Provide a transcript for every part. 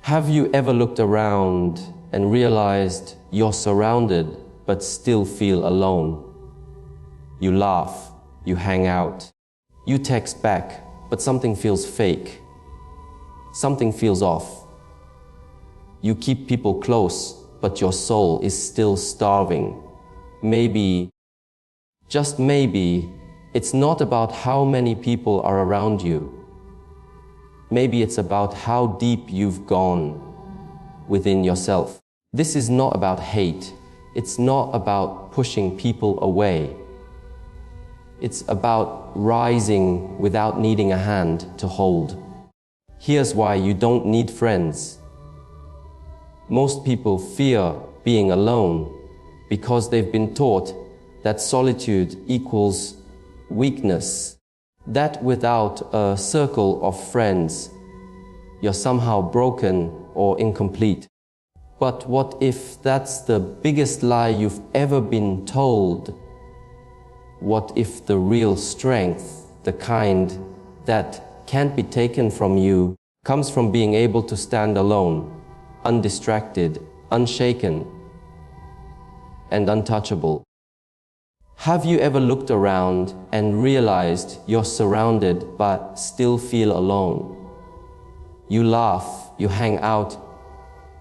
Have you ever looked around and realized you're surrounded but still feel alone? You laugh, you hang out, you text back, but something feels fake. Something feels off. You keep people close, but your soul is still starving. Maybe, just maybe, it's not about how many people are around you. Maybe it's about how deep you've gone within yourself. This is not about hate. It's not about pushing people away. It's about rising without needing a hand to hold. Here's why you don't need friends. Most people fear being alone because they've been taught that solitude equals weakness, that without a circle of friends, you're somehow broken or incomplete. But what if that's the biggest lie you've ever been told? What if the real strength, the kind that can't be taken from you, comes from being able to stand alone, undistracted, unshaken, and untouchable? Have you ever looked around and realized you're surrounded but still feel alone? You laugh, you hang out,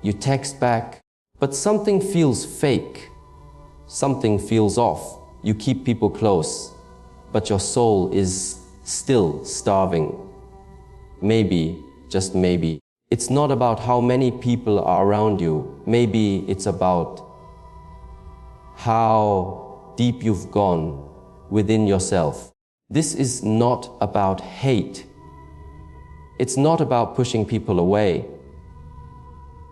you text back, but something feels fake. Something feels off. You keep people close, but your soul is still starving. Maybe, just maybe, it's not about how many people are around you. Maybe it's about how deep you've gone within yourself. This is not about hate. It's not about pushing people away.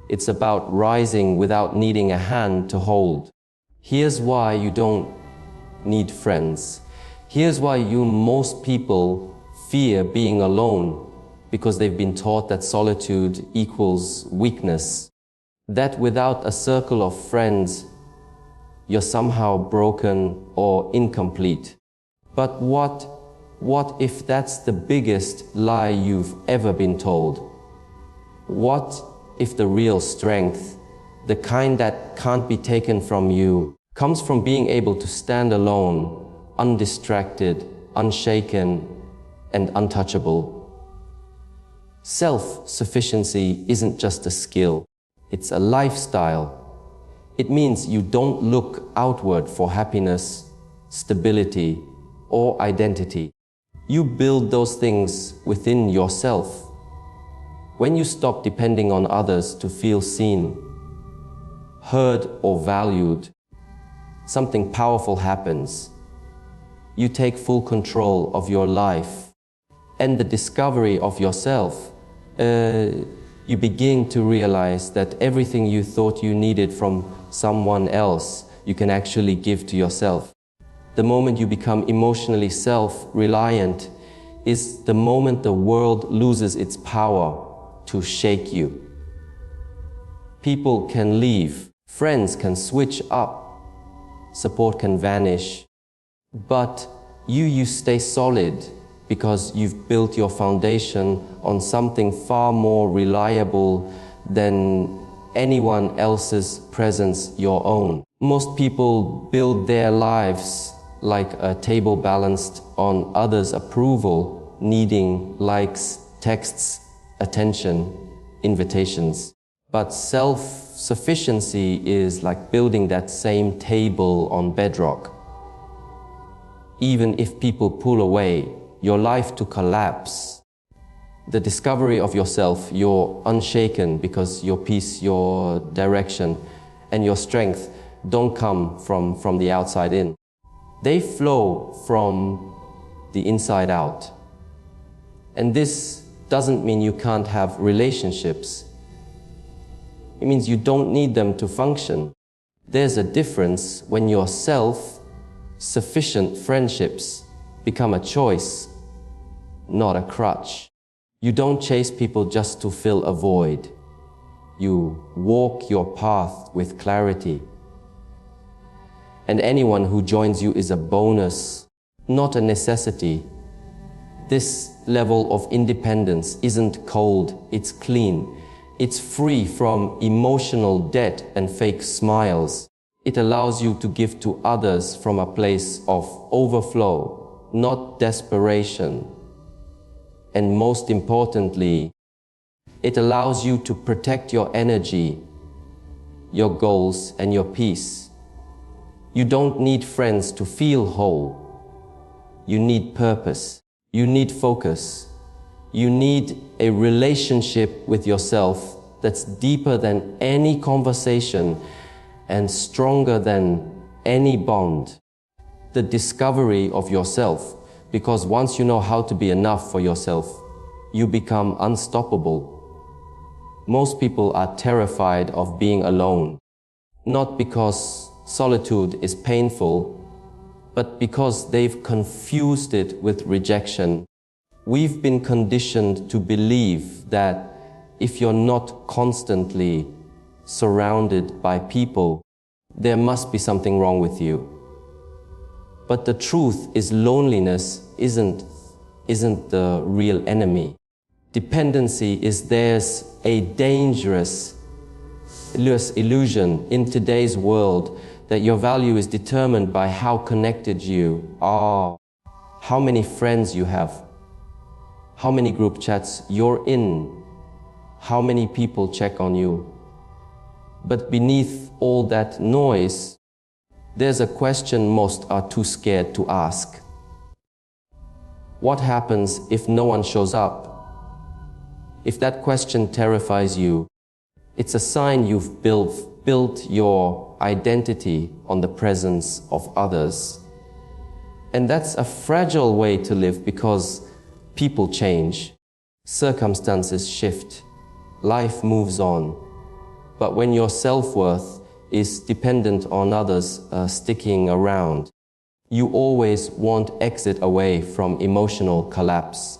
It's about rising without needing a hand to hold. Here's why you don't need friends. Here's why most people fear being alone, because they've been taught that solitude equals weakness, that without a circle of friends, you're somehow broken or incomplete. But what if that's the biggest lie you've ever been told? What if the real strength, the kind that can't be taken from you, comes from being able to stand alone, undistracted, unshaken, and untouchable? Self-sufficiency isn't just a skill, it's a lifestyle. It means you don't look outward for happiness, stability, or identity. You build those things within yourself. When you stop depending on others to feel seen, heard, or valued, something powerful happens. You take full control of your life and the discovery of yourself. You begin to realize that everything you thought you needed from someone else, you can actually give to yourself. The moment you become emotionally self-reliant is the moment the world loses its power to shake you. People can leave, friends can switch up, support can vanish, but you stay solid because you've built your foundation on something far more reliable than anyone else's presence, your own. Most people build their lives like a table balanced on others' approval, needing likes, texts, attention, invitations. But self-sufficiency is like building that same table on bedrock. Even if people pull away, your life to collapse. The discovery of yourself, you're unshaken because your peace, your direction, and your strength don't come from the outside in. They flow from the inside out. And this doesn't mean you can't have relationships. It means you don't need them to function. There's a difference when your self-sufficient friendships become a choice, not a crutch. You don't chase people just to fill a void. You walk your path with clarity. And anyone who joins you is a bonus, not a necessity. This level of independence isn't cold, it's clean. It's free from emotional debt and fake smiles. It allows you to give to others from a place of overflow, not desperation. And most importantly, it allows you to protect your energy, your goals, and your peace. You don't need friends to feel whole. You need purpose. You need focus. You need a relationship with yourself that's deeper than any conversation and stronger than any bond. The discovery of yourself, because once you know how to be enough for yourself, you become unstoppable. Most people are terrified of being alone, not because solitude is painful, but because they've confused it with rejection. We've been conditioned to believe that if you're not constantly surrounded by people, there must be something wrong with you. But the truth is, loneliness isn't the real enemy. Dependency is there's a dangerous illusion in today's world that your value is determined by how connected you are, how many friends you have, how many group chats you're in, how many people check on you. But beneath all that noise, there's a question most are too scared to ask. What happens if no one shows up? If that question terrifies you, it's a sign you've built your identity on the presence of others. And that's a fragile way to live, because people change, circumstances shift, life moves on. But when your self-worth is dependent on others sticking around, you always want exit away from emotional collapse.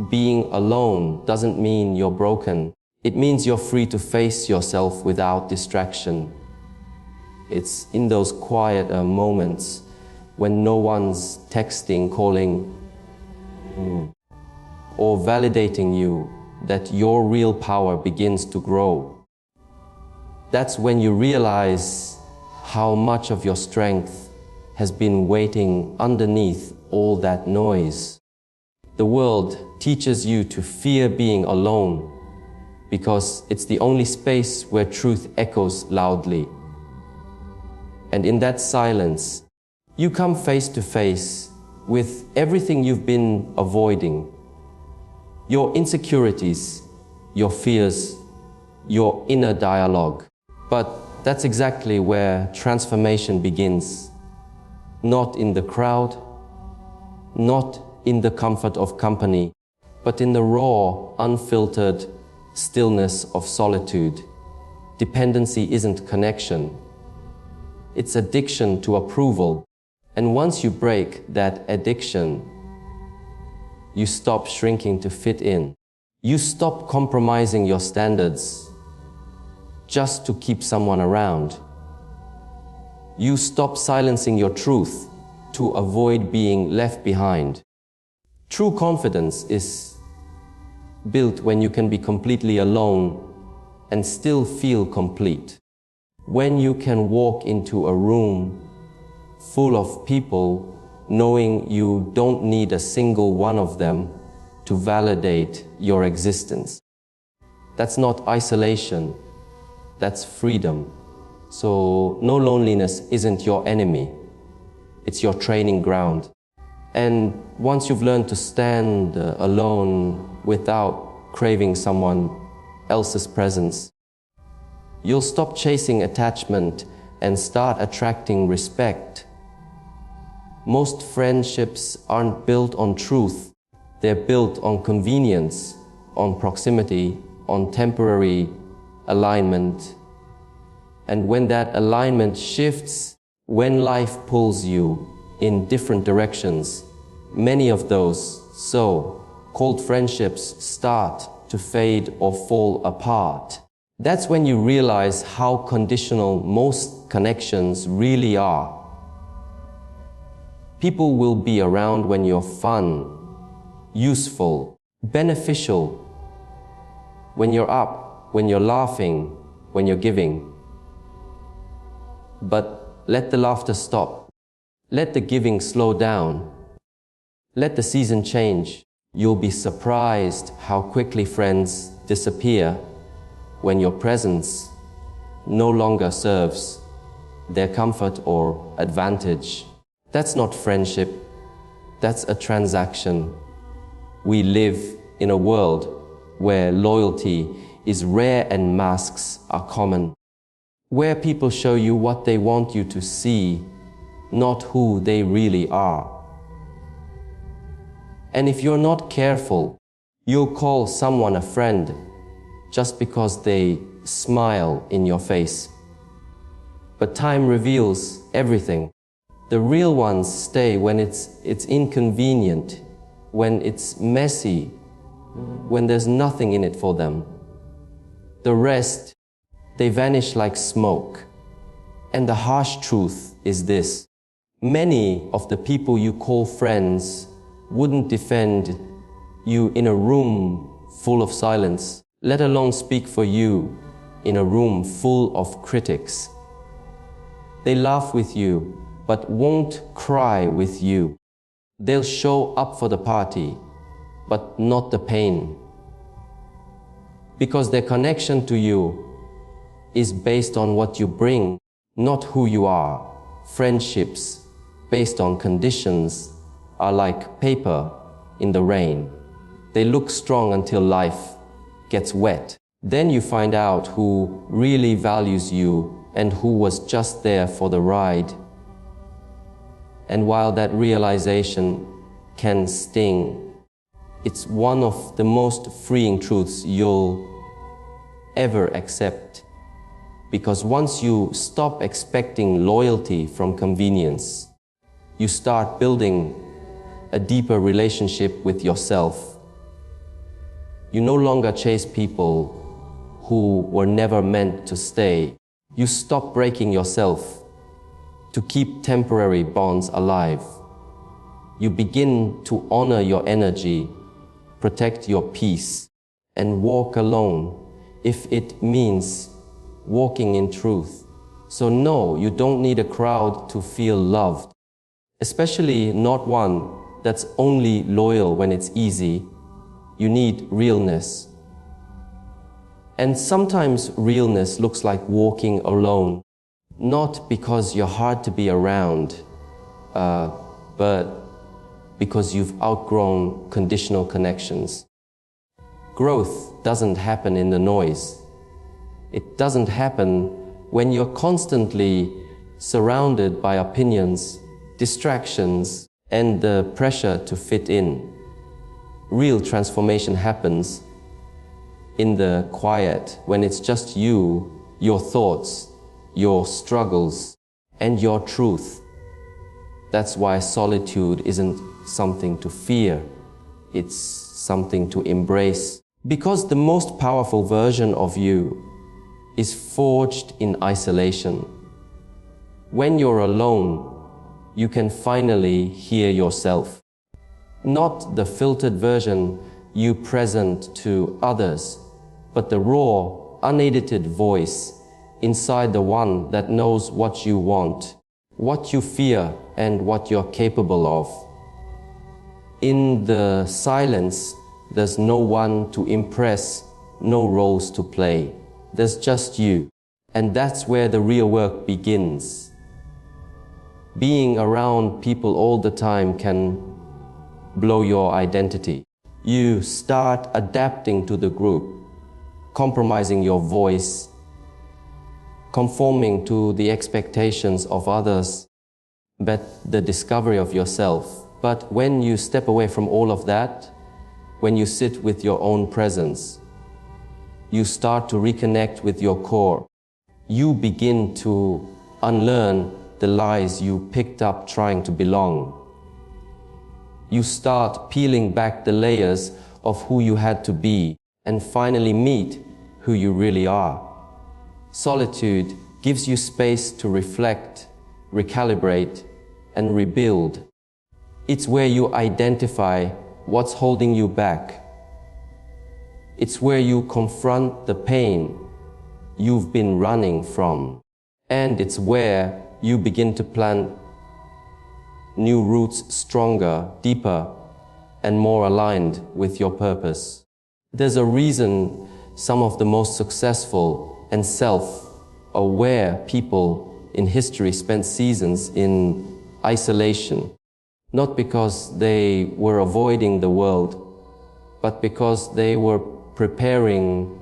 Being alone doesn't mean you're broken. It means you're free to face yourself without distraction. It's in those quiet moments when no one's texting, calling, or validating you that your real power begins to grow. That's when you realize how much of your strength has been waiting underneath all that noise. The world teaches you to fear being alone because it's the only space where truth echoes loudly. And in that silence, you come face to face with everything you've been avoiding. Your insecurities, your fears, your inner dialogue. But that's exactly where transformation begins. Not in the crowd, not in the comfort of company, but in the raw, unfiltered stillness of solitude. Dependency isn't connection. It's addiction to approval. And once you break that addiction, you stop shrinking to fit in. You stop compromising your standards just to keep someone around. You stop silencing your truth to avoid being left behind. True confidence is built when you can be completely alone and still feel complete. When you can walk into a room full of people knowing you don't need a single one of them to validate your existence. That's not isolation, that's freedom. So no, loneliness isn't your enemy, it's your training ground. And once you've learned to stand alone without craving someone else's presence, you'll stop chasing attachment and start attracting respect. Most friendships aren't built on truth. They're built on convenience, on proximity, on temporary alignment. And when that alignment shifts, when life pulls you in different directions, many of those so-called friendships start to fade or fall apart. That's when you realize how conditional most connections really are. People will be around when you're fun, useful, beneficial. when you're up, when you're laughing, when you're giving. But let the laughter stop. Let the giving slow down. Let the season change. You'll be surprised how quickly friends disappear when your presence no longer serves their comfort or advantage. That's not friendship. That's a transaction. We live in a world where loyalty is rare and masks are common, where people show you what they want you to see, not who they really are. And if you're not careful, you'll call someone a friend just because they smile in your face. But time reveals everything. The real ones stay when it's inconvenient, when it's messy, when there's nothing in it for them. The rest, they vanish like smoke. And the harsh truth is this: many of the people you call friends wouldn't defend you in a room full of silence, let alone speak for you in a room full of critics. They laugh with you, but won't cry with you. They'll show up for the party, but not the pain. Because their connection to you is based on what you bring, not who you are. Friendships based on conditions are like paper in the rain. They look strong until life gets wet. Then you find out who really values you and who was just there for the ride. And while that realization can sting, it's one of the most freeing truths you'll ever accept. Because once you stop expecting loyalty from convenience, you start building a deeper relationship with yourself. You no longer chase people who were never meant to stay. You stop breaking yourself to keep temporary bonds alive. You begin to honor your energy, protect your peace, and walk alone if it means walking in truth. So no, you don't need a crowd to feel loved, especially not one that's only loyal when it's easy. You need realness. And sometimes realness looks like walking alone, not because you're hard to be around, but because you've outgrown conditional connections. Growth doesn't happen in the noise. It doesn't happen when you're constantly surrounded by opinions, distractions, and the pressure to fit in. Real transformation happens in the quiet, when it's just you, your thoughts, your struggles, and your truth. That's why solitude isn't something to fear. It's something to embrace. Because the most powerful version of you is forged in isolation. When you're alone, you can finally hear yourself. Not the filtered version you present to others, but the raw, unedited voice inside the one that knows what you want, what you fear, and what you're capable of. In the silence, there's no one to impress, no roles to play. There's just you. And that's where the real work begins. Being around people all the time can blow your identity. You start adapting to the group, compromising your voice, conforming to the expectations of others, but the discovery of yourself. But when you step away from all of that, when you sit with your own presence, you start to reconnect with your core. You begin to unlearn the lies you picked up trying to belong. You start peeling back the layers of who you had to be and finally meet who you really are. Solitude gives you space to reflect, recalibrate, and rebuild. It's where you identify what's holding you back, It's where you confront the pain you've been running from. And it's where you begin to plant new roots, stronger, deeper, and more aligned with your purpose. There's a reason some of the most successful and self-aware people in history spent seasons in isolation, not because they were avoiding the world, but because they were preparing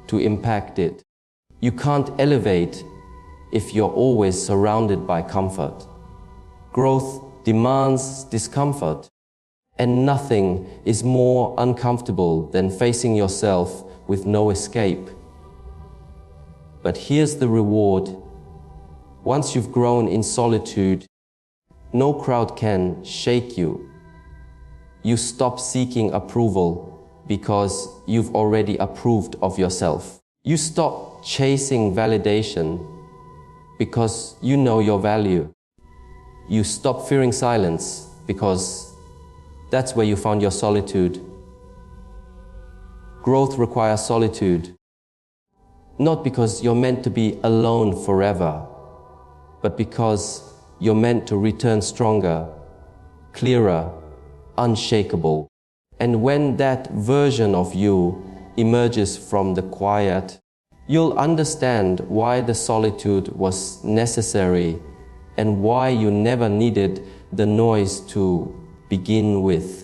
to impact it. You can't elevate if you're always surrounded by comfort. Growth demands discomfort, and nothing is more uncomfortable than facing yourself with no escape. But here's the reward. Once you've grown in solitude, no crowd can shake you. You stop seeking approval because you've already approved of yourself. You stop chasing validation because you know your value. You stop fearing silence because that's where you found your solitude. Growth requires solitude, not because you're meant to be alone forever, but because you're meant to return stronger, clearer, unshakable. And when that version of you emerges from the quiet, you'll understand why the solitude was necessary and why you never needed the noise to begin with.